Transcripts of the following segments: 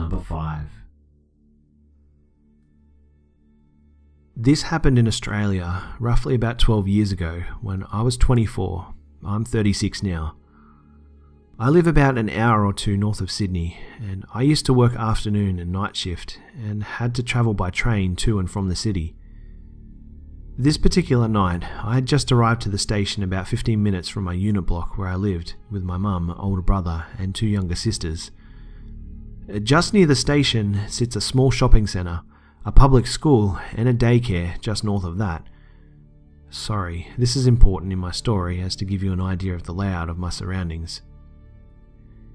Number 5. This happened in Australia roughly about 12 years ago when I was 24. I'm 36 now. I live about an hour or two north of Sydney, and I used to work afternoon and night shift and had to travel by train to and from the city. This particular night, I had just arrived to the station about 15 minutes from my unit block where I lived with my mum, older brother and 2 younger sisters. Just near the station sits a small shopping centre, a public school and a daycare just north of that. Sorry, this is important in my story as to give you an idea of the layout of my surroundings.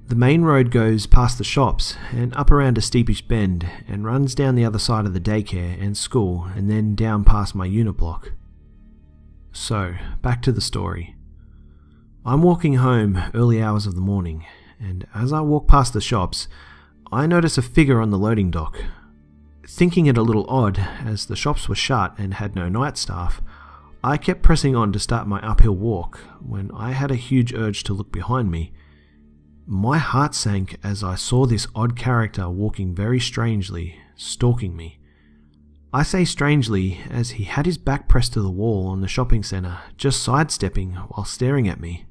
The main road goes past the shops and up around a steepish bend and runs down the other side of the daycare and school and then down past my unit block. So, back to the story. I'm walking home early hours of the morning, and as I walk past the shops, I notice a figure on the loading dock. Thinking it a little odd, as the shops were shut and had no night staff, I kept pressing on to start my uphill walk when I had a huge urge to look behind me. My heart sank as I saw this odd character walking very strangely, stalking me. I say strangely as he had his back pressed to the wall on the shopping centre, just sidestepping while staring at me.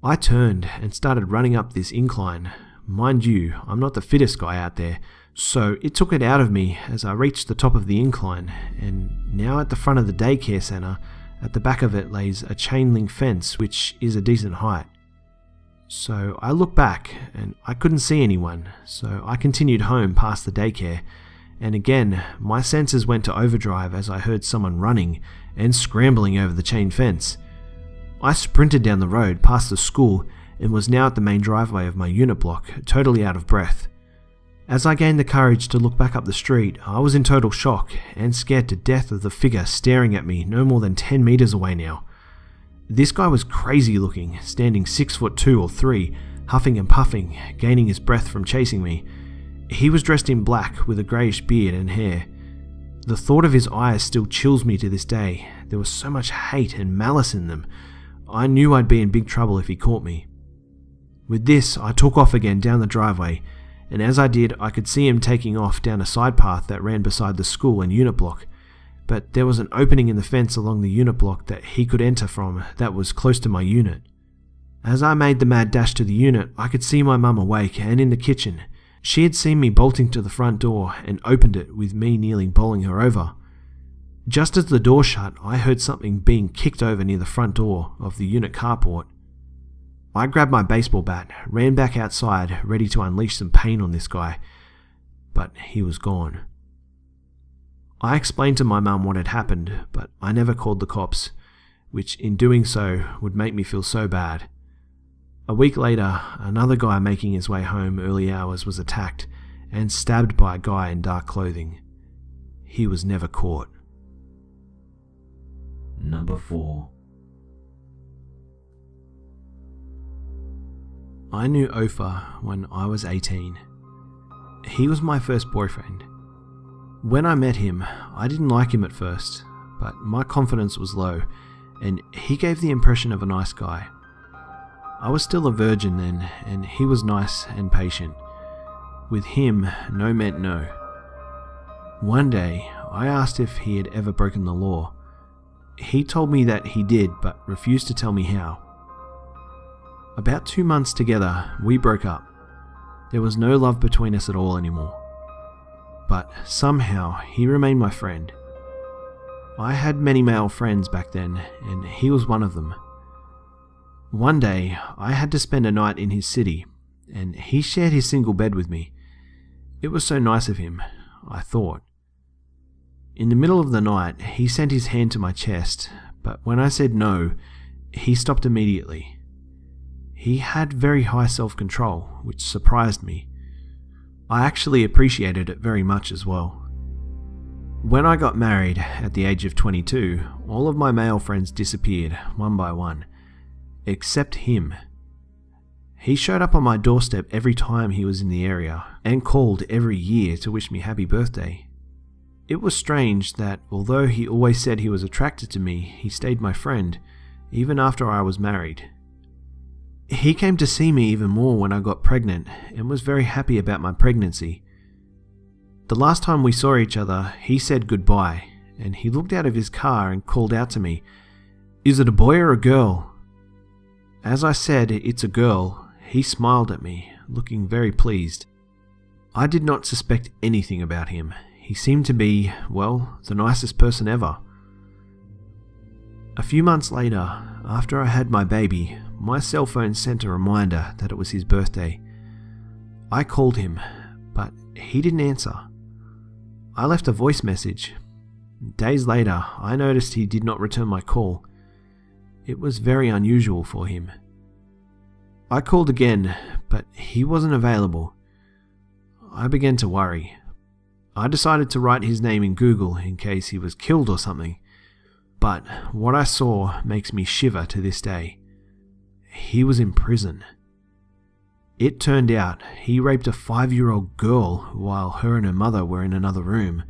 I turned and started running up this incline. Mind you, I'm not the fittest guy out there, so it took it out of me as I reached the top of the incline, and now at the front of the daycare centre, at the back of it lays a chain link fence which is a decent height. So I looked back and I couldn't see anyone, so I continued home past the daycare, and again my senses went to overdrive as I heard someone running and scrambling over the chain fence. I sprinted down the road past the school and was now at the main driveway of my unit block, totally out of breath. As I gained the courage to look back up the street, I was in total shock and scared to death of the figure staring at me no more than 10 meters away now. This guy was crazy looking, standing 6'2" or 3, huffing and puffing, gaining his breath from chasing me. He was dressed in black with a greyish beard and hair. The thought of his eyes still chills me to this day. There was so much hate and malice in them. I knew I'd be in big trouble if he caught me. With this, I took off again down the driveway, and as I did, I could see him taking off down a side path that ran beside the school and unit block. But there was an opening in the fence along the unit block that he could enter from that was close to my unit. As I made the mad dash to the unit, I could see my mum awake and in the kitchen. She had seen me bolting to the front door and opened it with me kneeling bowling her over. Just as the door shut, I heard something being kicked over near the front door of the unit carport. I grabbed my baseball bat, ran back outside, ready to unleash some pain on this guy, but he was gone. I explained to my mum what had happened, but I never called the cops, which in doing so would make me feel so bad. A week later, another guy making his way home early hours was attacked and stabbed by a guy in dark clothing. He was never caught. Number 4. I knew Ofer when I was 18. He was my first boyfriend. When I met him, I didn't like him at first, but my confidence was low, and he gave the impression of a nice guy. I was still a virgin then, and he was nice and patient. With him, no meant no. One day, I asked if he had ever broken the law. He told me that he did, but refused to tell me how. About 2 months together, we broke up. There was no love between us at all anymore. But somehow, he remained my friend. I had many male friends back then, and he was one of them. One day, I had to spend a night in his city, and he shared his single bed with me. It was so nice of him, I thought. In the middle of the night, he sent his hand to my chest, but when I said no, he stopped immediately. He had very high self-control, which surprised me. I actually appreciated it very much as well. When I got married at the age of 22, all of my male friends disappeared one by one, except him. He showed up on my doorstep every time he was in the area and called every year to wish me happy birthday. It was strange that although he always said he was attracted to me, he stayed my friend, even after I was married. He came to see me even more when I got pregnant and was very happy about my pregnancy. The last time we saw each other, he said goodbye, and he looked out of his car and called out to me, "Is it a boy or a girl?" As I said, "It's a girl," he smiled at me, looking very pleased. I did not suspect anything about him. He seemed to be, well, the nicest person ever. A few months later, after I had my baby, my cell phone sent a reminder that it was his birthday. I called him, but he didn't answer. I left a voice message. Days later, I noticed he did not return my call. It was very unusual for him. I called again, but he wasn't available. I began to worry. I decided to write his name in Google in case he was killed or something. But what I saw makes me shiver to this day. He was in prison. It turned out he raped a 5-year-old girl while her and her mother were in another room.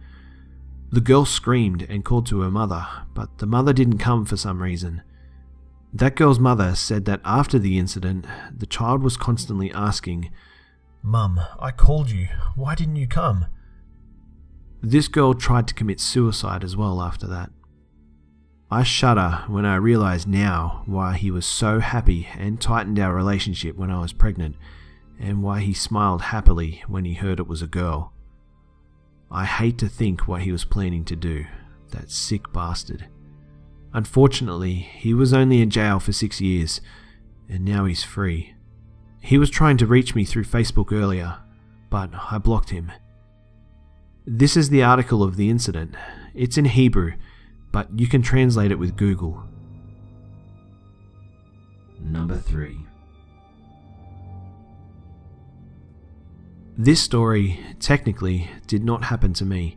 The girl screamed and called to her mother, but the mother didn't come for some reason. That girl's mother said that after the incident, the child was constantly asking, "Mum, I called you. Why didn't you come?" This girl tried to commit suicide as well after that. I shudder when I realize now why he was so happy and tightened our relationship when I was pregnant, and why he smiled happily when he heard it was a girl. I hate to think what he was planning to do, that sick bastard. Unfortunately, he was only in jail for 6 years, and now he's free. He was trying to reach me through Facebook earlier, but I blocked him. This is the article of the incident. It's in Hebrew, but you can translate it with Google. Number 3. This story, technically, did not happen to me,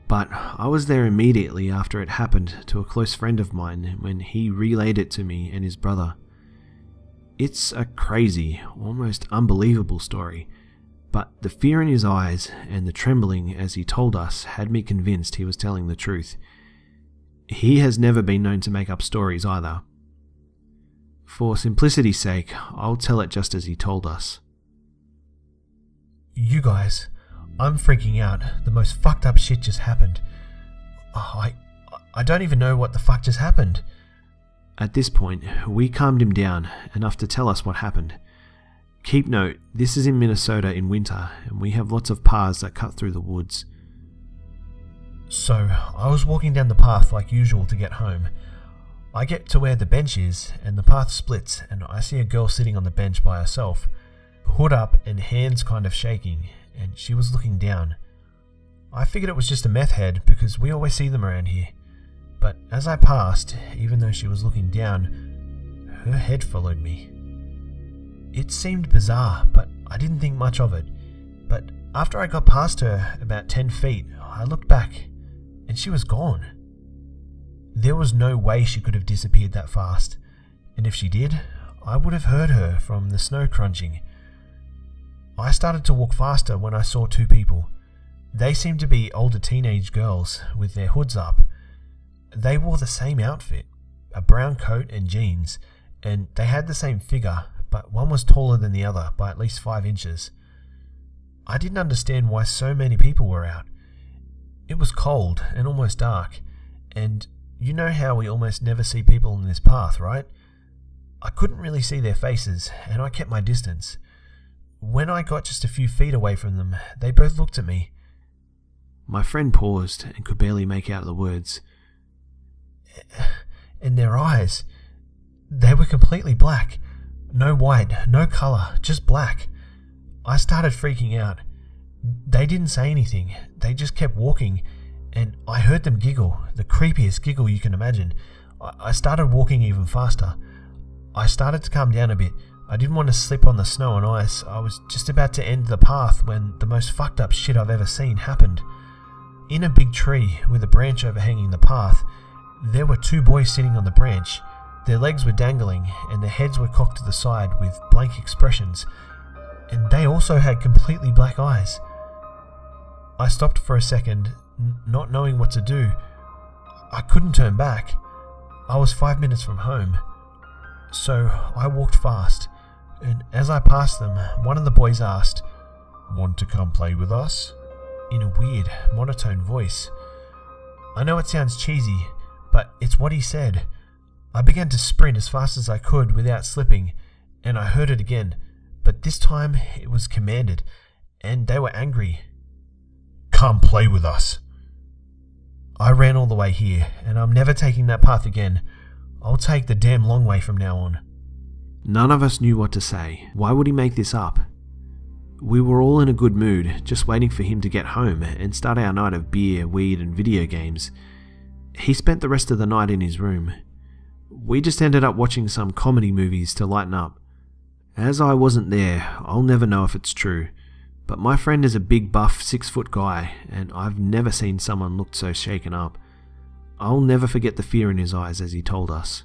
but I was there immediately after it happened to a close friend of mine when he relayed it to me and his brother. It's a crazy, almost unbelievable story, but the fear in his eyes and the trembling as he told us had me convinced he was telling the truth. He has never been known to make up stories either. For simplicity's sake, I'll tell it just as he told us. You guys, I'm freaking out. The most fucked up shit just happened. I don't even know what the fuck just happened. At this point, we calmed him down enough to tell us what happened. Keep note, this is in Minnesota in winter, and we have lots of paths that cut through the woods. So, I was walking down the path like usual to get home. I get to where the bench is, and the path splits, and I see a girl sitting on the bench by herself, hood up and hands kind of shaking, and she was looking down. I figured it was just a meth head because we always see them around here. But as I passed, even though she was looking down, her head followed me. It seemed bizarre, but I didn't think much of it. But after I got past her about 10 feet, I looked back, and she was gone. There was no way she could have disappeared that fast, and if she did, I would have heard her from the snow crunching. I started to walk faster when I saw 2 people. They seemed to be older teenage girls with their hoods up. They wore the same outfit, a brown coat and jeans, and they had the same figure, but one was taller than the other by at least 5 inches. I didn't understand why so many people were out. It was cold and almost dark, and you know how we almost never see people in this path, right? I couldn't really see their faces, and I kept my distance. When I got just a few feet away from them, they both looked at me. My friend paused and could barely make out the words. And their eyes, they were completely black. No white, no colour, just black. I started freaking out. They didn't say anything, they just kept walking, and I heard them giggle, the creepiest giggle you can imagine. I started walking even faster. I started to calm down a bit. I didn't want to slip on the snow and ice. I was just about to end the path when the most fucked up shit I've ever seen happened. In a big tree with a branch overhanging the path, there were 2 boys sitting on the branch. Their legs were dangling and their heads were cocked to the side with blank expressions, and they also had completely black eyes. I stopped for a second, not knowing what to do. I couldn't turn back. I was 5 minutes from home. So I walked fast, As I passed them, one of the boys asked, "Want to come play with us?" in a weird, monotone voice. I know it sounds cheesy, but it's what he said. I began to sprint as fast as I could without slipping, and I heard it again, but this time it was commanded, and they were angry. "Come play with us." I ran all the way here, and I'm never taking that path again. I'll take the damn long way from now on. None of us knew what to say. Why would he make this up? We were all in a good mood, just waiting for him to get home and start our night of beer, weed and video games. He spent the rest of the night in his room. We just ended up watching some comedy movies to lighten up. As I wasn't there, I'll never know if it's true, but my friend is a big buff 6-foot guy, and I've never seen someone look so shaken up. I'll never forget the fear in his eyes as he told us.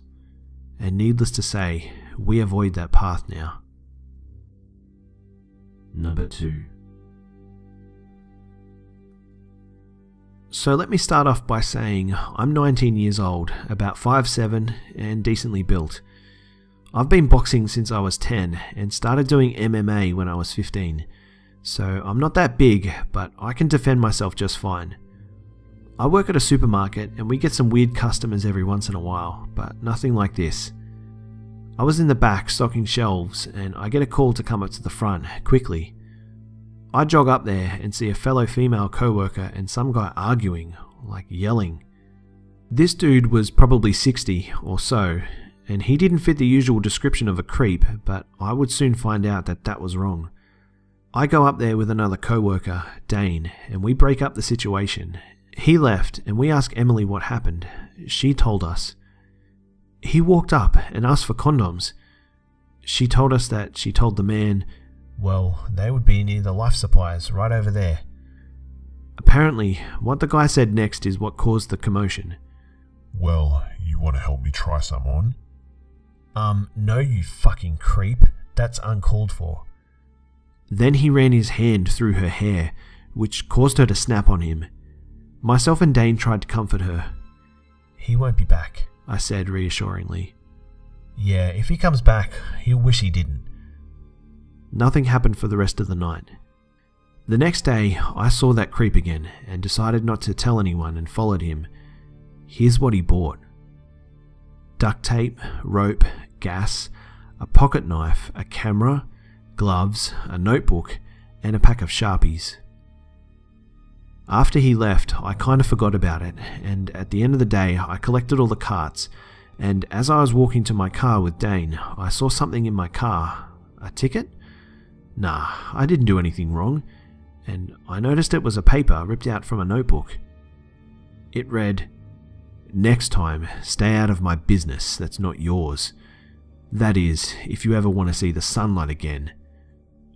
And needless to say, we avoid that path now. Number 2. So let me start off by saying I'm 19 years old, about 5'7", and decently built. I've been boxing since I was 10 and started doing MMA when I was 15. So I'm not that big, but I can defend myself just fine. I work at a supermarket and we get some weird customers every once in a while, but nothing like this. I was in the back stocking shelves and I get a call to come up to the front, quickly. I jog up there and see a fellow female co-worker and some guy arguing, like yelling. This dude was probably 60 or so, and he didn't fit the usual description of a creep, but I would soon find out that that was wrong. I go up there with another co-worker, Dane, and we break up the situation. He left and we ask Emily what happened. She told us. He walked up and asked for condoms. She told us that she told the man, "Well, they would be near the life supplies right over there." Apparently, what the guy said next is what caused the commotion. "Well, you want to help me try some on?" No you fucking creep. That's uncalled for." Then he ran his hand through her hair, which caused her to snap on him. Myself and Dane tried to comfort her. "He won't be back," I said reassuringly. "Yeah, if he comes back, he'll wish he didn't." Nothing happened for the rest of the night. The next day, I saw that creep again and decided not to tell anyone and followed him. Here's what he bought: duct tape, rope, gas, a pocket knife, a camera, gloves, a notebook, and a pack of Sharpies. After he left, I kind of forgot about it, and at the end of the day, I collected all the carts, and as I was walking to my car with Dane, I saw something in my car. A ticket? Nah, I didn't do anything wrong, and I noticed it was a paper ripped out from a notebook. It read, "Next time, stay out of my business that's not yours. That is, if you ever want to see the sunlight again.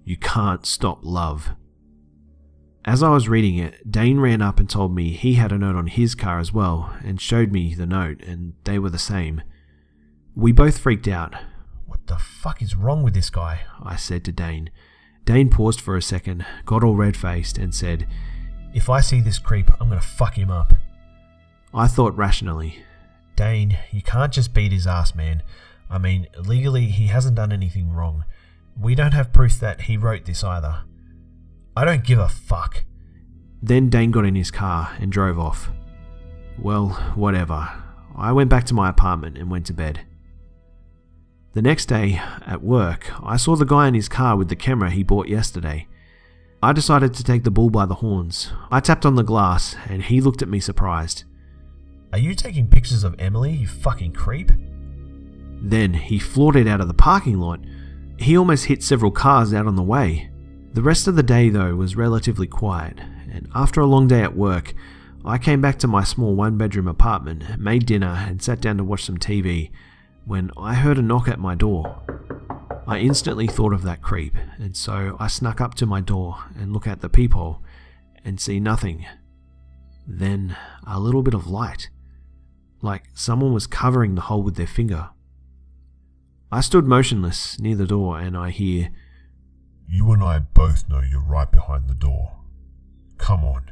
You can't stop love." As I was reading it, Dane ran up and told me he had a note on his car as well and showed me the note, and they were the same. We both freaked out. "What the fuck is wrong with this guy?" I said to Dane. Dane paused for a second, got all red-faced and said, "If I see this creep, I'm gonna fuck him up." I thought rationally. "Dane, you can't just beat his ass, man. I mean, legally he hasn't done anything wrong. We don't have proof that he wrote this either." "I don't give a fuck." Then Dane got in his car and drove off. Well, whatever. I went back to my apartment and went to bed. The next day, at work, I saw the guy in his car with the camera he bought yesterday. I decided to take the bull by the horns. I tapped on the glass and he looked at me surprised. "Are you taking pictures of Emily, you fucking creep?" Then he floored it out of the parking lot. He almost hit several cars out on the way. The rest of the day, though, was relatively quiet, and after a long day at work, I came back to my small one-bedroom apartment, made dinner, and sat down to watch some TV, when I heard a knock at my door. I instantly thought of that creep, and so I snuck up to my door and look at the peephole, and see nothing. Then a little bit of light, like someone was covering the hole with their finger. I stood motionless near the door, and I hear, "You and I both know you're right behind the door. Come on.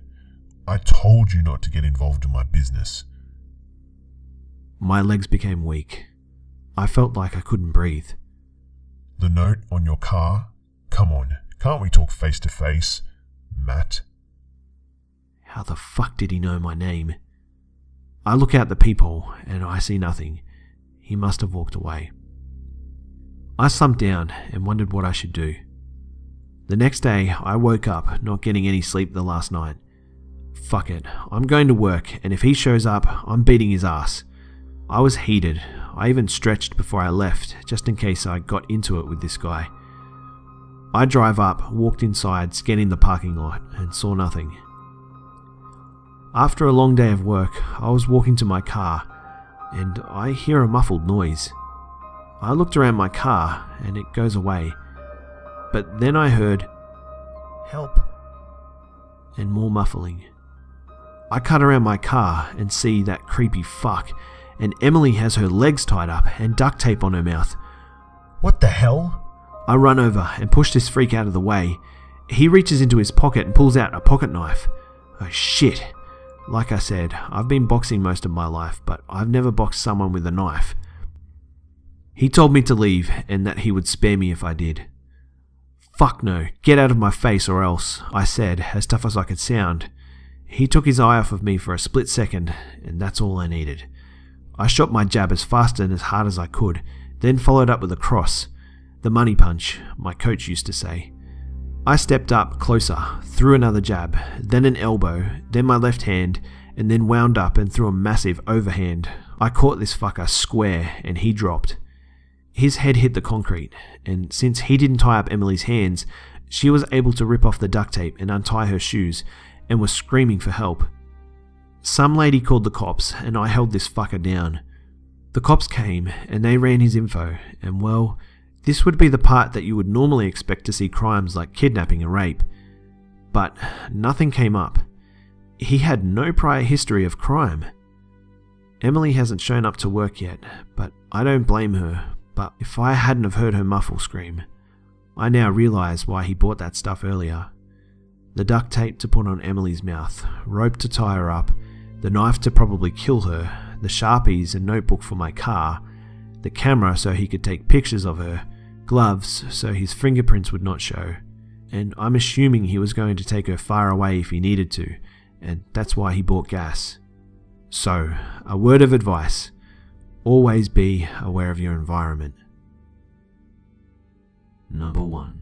I told you not to get involved in my business." My legs became weak. I felt like I couldn't breathe. The note on your car? Come on, can't we talk face to face, Matt? How the fuck did he know my name? I look out the peephole and I see nothing. He must have walked away. I slumped down and wondered what I should do. The next day, I woke up not getting any sleep the last night. Fuck it, I'm going to work, and if he shows up, I'm beating his ass. I was heated. I even stretched before I left, just in case I got into it with this guy. I drive up, walked inside, scanning the parking lot, and saw nothing. After a long day of work, I was walking to my car, and I hear a muffled noise. I looked around my car, and it goes away. But then I heard, "Help," and more muffling. I cut around my car and see that creepy fuck, and Emily has her legs tied up and duct tape on her mouth. What the hell? I run over and push this freak out of the way. He reaches into his pocket and pulls out a pocket knife. Oh shit. Like I said, I've been boxing most of my life, but I've never boxed someone with a knife. He told me to leave and that he would spare me if I did. "Fuck no, get out of my face or else," I said, as tough as I could sound. He took his eye off of me for a split second, and that's all I needed. I shot my jab as fast and as hard as I could, then followed up with a cross. The money punch, my coach used to say. I stepped up closer, threw another jab, then an elbow, then my left hand, and then wound up and threw a massive overhand. I caught this fucker square, and he dropped. His head hit the concrete, and since he didn't tie up Emily's hands, she was able to rip off the duct tape and untie her shoes, and was screaming for help. Some lady called the cops, and I held this fucker down. The cops came, and they ran his info, and well, this would be the part that you would normally expect to see crimes like kidnapping and rape. But nothing came up. He had no prior history of crime. Emily hasn't shown up to work yet, but I don't blame her. But if I hadn't have heard her muffle scream, I now realise why he bought that stuff earlier. The duct tape to put on Emily's mouth, rope to tie her up, the knife to probably kill her, the Sharpies and notebook for my car, the camera so he could take pictures of her, gloves so his fingerprints would not show, and I'm assuming he was going to take her far away if he needed to, and that's why he bought gas. So, a word of advice, always be aware of your environment. Number 1.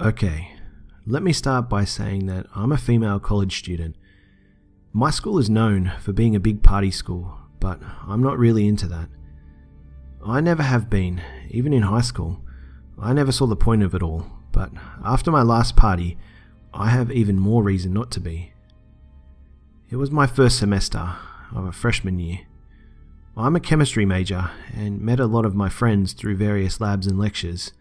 Okay, let me start by saying that I'm a female college student. My school is known for being a big party school, but I'm not really into that. I never have been, even in high school. I never saw the point of it all, but after my last party, I have even more reason not to be. It was my first semester of a freshman year. I'm a chemistry major and met a lot of my friends through various labs and lectures.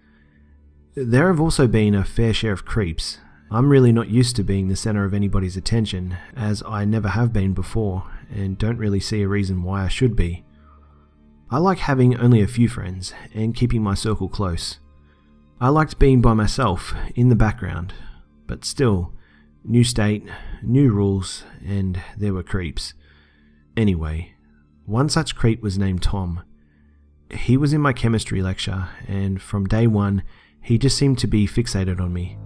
There have also been a fair share of creeps. I'm really not used to being the center of anybody's attention, as I never have been before, and don't really see a reason why I should be. I like having only a few friends, and keeping my circle close. I liked being by myself, in the background, but still, new state, new rules, and there were creeps. Anyway, one such creep was named Tom. He was in my chemistry lecture, and from day one, he just seemed to be fixated on me.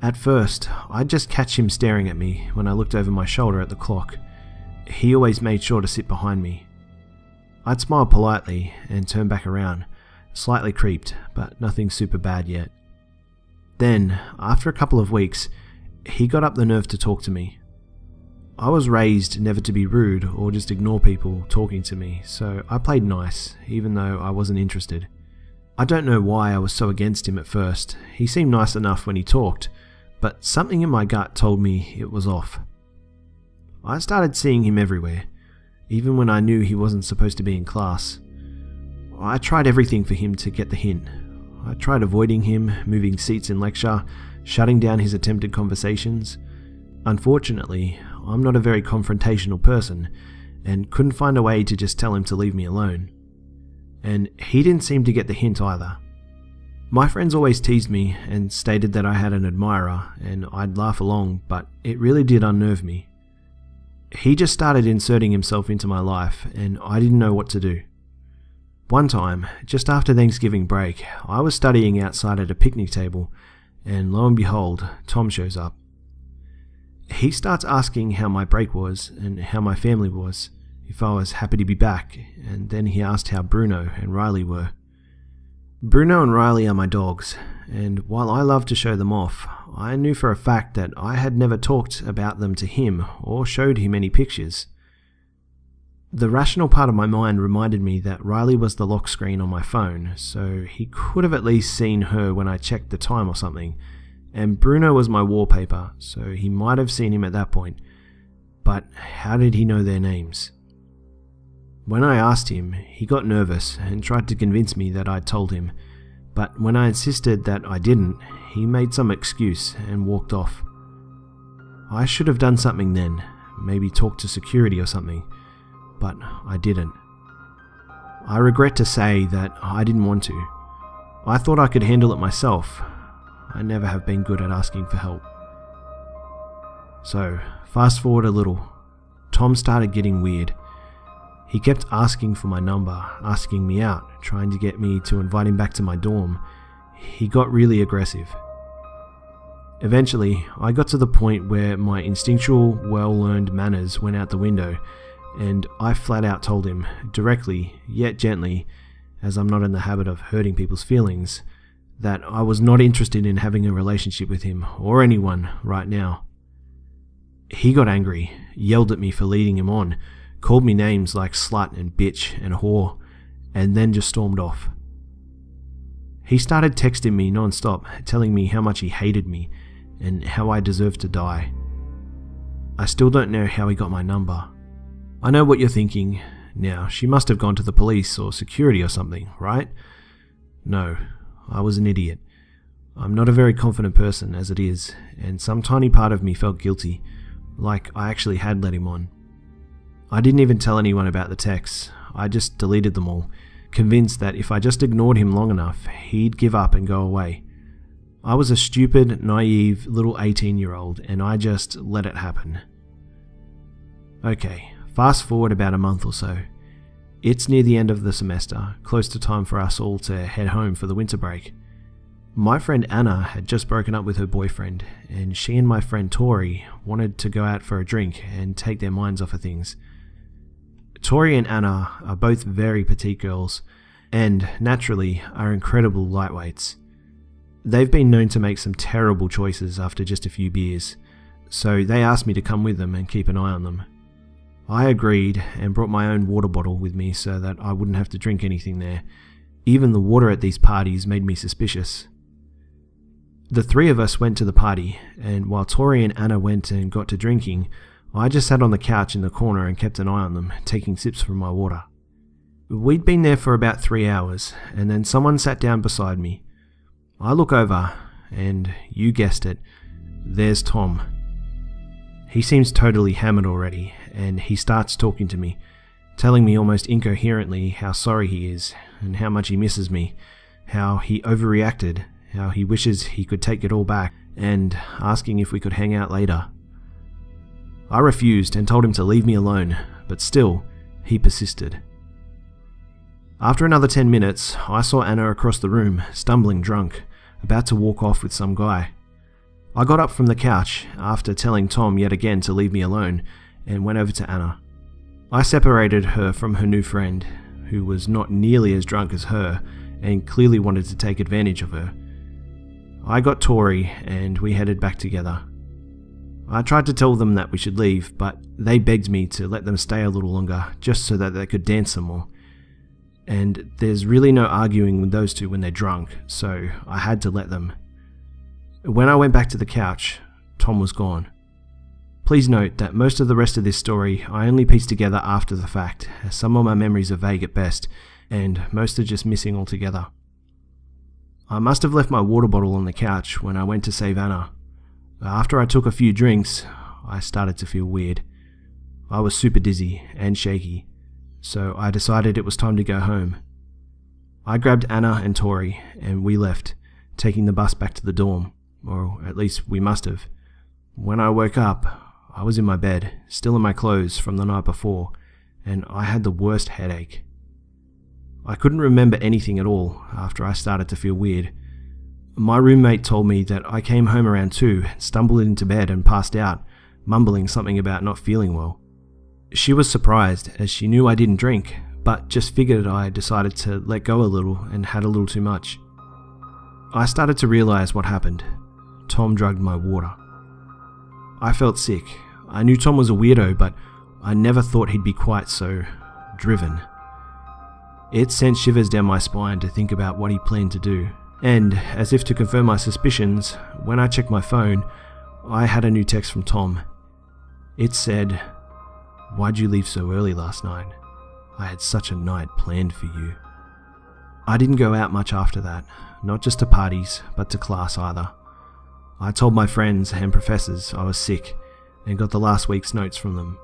At first, I'd just catch him staring at me when I looked over my shoulder at the clock. He always made sure to sit behind me. I'd smile politely and turn back around, slightly creeped, but nothing super bad yet. Then, after a couple of weeks, he got up the nerve to talk to me. I was raised never to be rude or just ignore people talking to me, so I played nice, even though I wasn't interested. I don't know why I was so against him at first. He seemed nice enough when he talked, but something in my gut told me it was off. I started seeing him everywhere, even when I knew he wasn't supposed to be in class. I tried everything for him to get the hint. I tried avoiding him, moving seats in lecture, shutting down his attempted conversations. Unfortunately, I'm not a very confrontational person, and couldn't find a way to just tell him to leave me alone. And he didn't seem to get the hint either. My friends always teased me and stated that I had an admirer, and I'd laugh along, but it really did unnerve me. He just started inserting himself into my life, and I didn't know what to do. One time, just after Thanksgiving break, I was studying outside at a picnic table, and lo and behold, Tom shows up. He starts asking how my break was and how my family was, if I was happy to be back, and then he asked how Bruno and Riley were. Bruno and Riley are my dogs, and while I love to show them off, I knew for a fact that I had never talked about them to him or showed him any pictures. The rational part of my mind reminded me that Riley was the lock screen on my phone, so he could have at least seen her when I checked the time or something, and Bruno was my wallpaper, so he might have seen him at that point, but how did he know their names? When I asked him, he got nervous and tried to convince me that I'd told him, but when I insisted that I didn't, he made some excuse and walked off. I should have done something then, maybe talked to security or something, but I didn't. I regret to say that I didn't want to. I thought I could handle it myself. I never have been good at asking for help. So, fast forward a little. Tom started getting weird. He kept asking for my number, asking me out, trying to get me to invite him back to my dorm. He got really aggressive. Eventually, I got to the point where my instinctual, well-learned manners went out the window, and I flat out told him, directly, yet gently, as I'm not in the habit of hurting people's feelings, that I was not interested in having a relationship with him, or anyone, right now. He got angry, yelled at me for leading him on, called me names like slut and bitch and whore, and then just stormed off. He started texting me non-stop, telling me how much he hated me, and how I deserved to die. I still don't know how he got my number. I know what you're thinking. Now, she must have gone to the police or security or something, right? No, I was an idiot. I'm not a very confident person as it is, and some tiny part of me felt guilty, like I actually had let him on. I didn't even tell anyone about the texts. I just deleted them all, convinced that if I just ignored him long enough, he'd give up and go away. I was a stupid, naive little 18-year-old, and I just let it happen. Okay, fast forward about a month or so. It's near the end of the semester, close to time for us all to head home for the winter break. My friend Anna had just broken up with her boyfriend, and she and my friend Tori wanted to go out for a drink and take their minds off of things. Tori and Anna are both very petite girls, and naturally are incredible lightweights. They've been known to make some terrible choices after just a few beers, so they asked me to come with them and keep an eye on them. I agreed and brought my own water bottle with me so that I wouldn't have to drink anything there. Even the water at these parties made me suspicious. The three of us went to the party, and while Tori and Anna went and got to drinking, I just sat on the couch in the corner and kept an eye on them, taking sips from my water. We'd been there for about 3 hours, and then someone sat down beside me. I look over, and you guessed it, there's Tom. He seems totally hammered already, and he starts talking to me, telling me almost incoherently how sorry he is, and how much he misses me, how he overreacted, how he wishes he could take it all back, and asking if we could hang out later. I refused and told him to leave me alone, but still, he persisted. After another 10 minutes, I saw Anna across the room, stumbling drunk, about to walk off with some guy. I got up from the couch, after telling Tom yet again to leave me alone, and went over to Anna. I separated her from her new friend, who was not nearly as drunk as her, and clearly wanted to take advantage of her. I got Tori, and we headed back together. I tried to tell them that we should leave, but they begged me to let them stay a little longer, just so that they could dance some more. And there's really no arguing with those two when they're drunk, so I had to let them. When I went back to the couch, Tom was gone. Please note that most of the rest of this story I only pieced together after the fact, as some of my memories are vague at best, and most are just missing altogether. I must have left my water bottle on the couch when I went to save Anna. After I took a few drinks, I started to feel weird. I was super dizzy and shaky, so I decided it was time to go home. I grabbed Anna and Tori, and we left, taking the bus back to the dorm, or at least we must have. When I woke up, I was in my bed, still in my clothes from the night before, and I had the worst headache. I couldn't remember anything at all after I started to feel weird. My roommate told me that I came home around 2, stumbled into bed and passed out, mumbling something about not feeling well. She was surprised as she knew I didn't drink, but just figured I decided to let go a little and had a little too much. I started to realize what happened. Tom drugged my water. I felt sick. I knew Tom was a weirdo, but I never thought he'd be quite so driven. It sent shivers down my spine to think about what he planned to do, and as if to confirm my suspicions, when I checked my phone, I had a new text from Tom. It said, "Why'd you leave so early last night? I had such a night planned for you." I didn't go out much after that, not just to parties, but to class either. I told my friends and professors I was sick and got the last week's notes from them.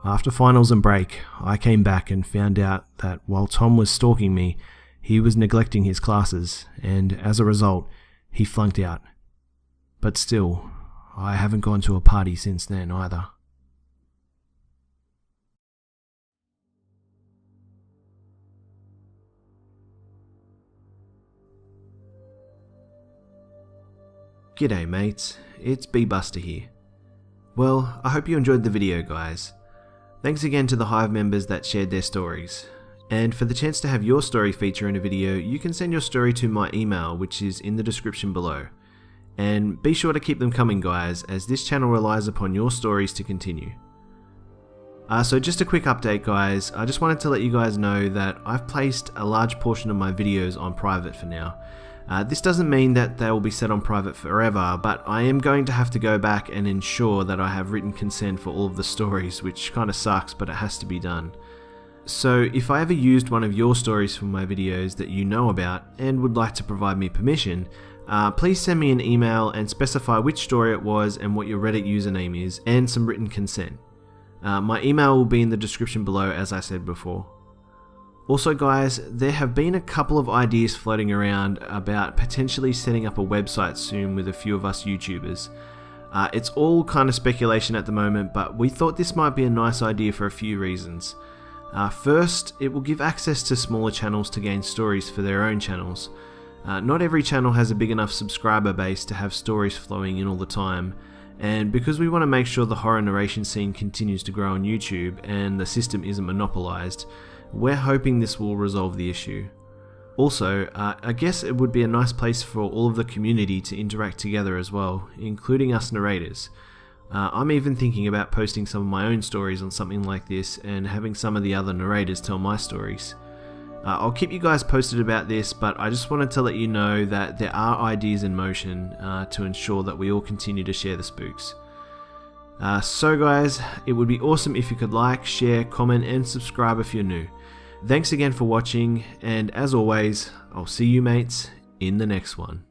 After finals and break, I came back and found out that while Tom was stalking me, he was neglecting his classes, and as a result, he flunked out. But still, I haven't gone to a party since then either. G'day mates, it's B-Buster here. Well, I hope you enjoyed the video guys. Thanks again to the Hive members that shared their stories. And for the chance to have your story feature in a video, you can send your story to my email, which is in the description below. And be sure to keep them coming guys, as this channel relies upon your stories to continue. So just a quick update guys, I just wanted to let you guys know that I've placed a large portion of my videos on private for now. This doesn't mean that they will be set on private forever, but I am going to have to go back and ensure that I have written consent for all of the stories, which kind of sucks, but it has to be done. So if I ever used one of your stories from my videos that you know about and would like to provide me permission, please send me an email and specify which story it was and what your Reddit username is, and some written consent. My email will be in the description below, as I said before. Also guys, there have been a couple of ideas floating around about potentially setting up a website soon with a few of us YouTubers. It's all kind of speculation at the moment, but we thought this might be a nice idea for a few reasons. First, it will give access to smaller channels to gain stories for their own channels. Not every channel has a big enough subscriber base to have stories flowing in all the time, and because we want to make sure the horror narration scene continues to grow on YouTube and the system isn't monopolized, we're hoping this will resolve the issue. Also, I guess it would be a nice place for all of the community to interact together as well, including us narrators. I'm even thinking about posting some of my own stories on something like this and having some of the other narrators tell my stories. I'll keep you guys posted about this, but I just wanted to let you know that there are ideas in motion to ensure that we all continue to share the spooks. So guys, it would be awesome if you could like, share, comment and subscribe if you're new. Thanks again for watching, and as always, I'll see you mates in the next one.